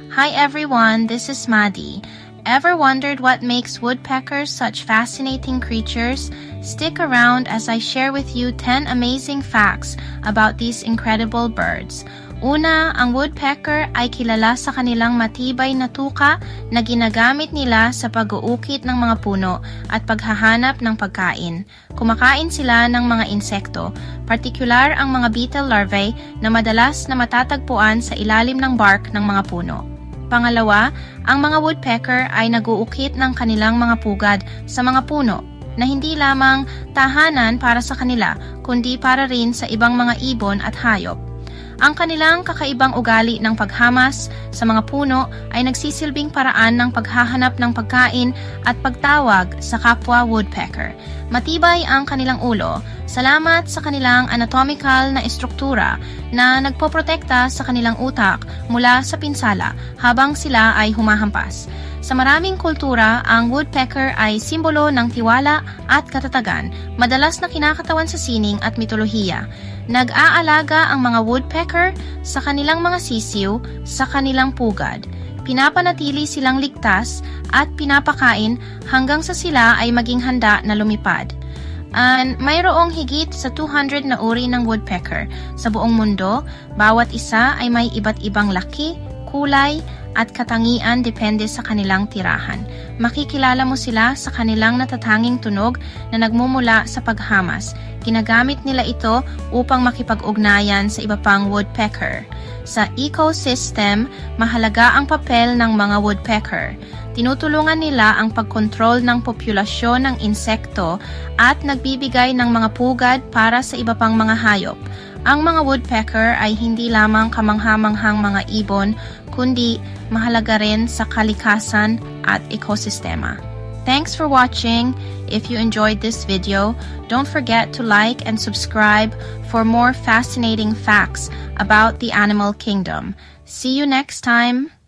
Hi everyone, this is Maddie. Ever wondered what makes woodpeckers such fascinating creatures? Stick around as I share with you 10 amazing facts about these incredible birds. Una, ang woodpecker ay kilala sa kanilang matibay na tuka na ginagamit nila sa pag-uukit ng mga puno at paghahanap ng pagkain. Kumakain sila ng mga insekto, partikular ang mga beetle larvae na madalas na matatagpuan sa ilalim ng bark ng mga puno. Pangalawa, ang mga woodpecker ay nag-uukit ng kanilang mga pugad sa mga puno na hindi lamang tahanan para sa kanila kundi para rin sa ibang mga ibon at hayop. Ang kanilang kakaibang ugali ng paghamas sa mga puno ay nagsisilbing paraan ng paghahanap ng pagkain at pagtawag sa kapwa woodpecker. Matibay ang kanilang ulo, salamat sa kanilang anatomical na estruktura na nagpoprotekta sa kanilang utak mula sa pinsala habang sila ay humahampas. Sa maraming kultura, ang woodpecker ay simbolo ng tiwala at katatagan, madalas na kinakatawan sa sining at mitolohiya. Nag-aalaga ang mga woodpecker sa kanilang mga sisiw sa kanilang pugad. Pinapanatili silang ligtas at pinapakain hanggang sa sila ay maging handa na lumipad. Mayroong higit sa 200 na uri ng woodpecker sa buong mundo. Bawat isa ay may iba't ibang laki, kulay, at katangian depende sa kanilang tirahan. Makikilala mo sila sa kanilang natatanging tunog na nagmumula sa paghamas. Ginagamit nila ito upang makipag-ugnayan sa iba pang woodpecker. Sa ecosystem, mahalaga ang papel ng mga woodpecker. Tinutulungan nila ang pagkontrol ng populasyon ng insekto at nagbibigay ng mga pugad para sa iba pang mga hayop. Ang mga woodpecker ay hindi lamang kamangha-manghang mga ibon, kundi mahalaga rin sa kalikasan at ekosistema. Thanks for watching. If you enjoyed this video, don't forget to like and subscribe for more fascinating facts about the animal kingdom. See you next time.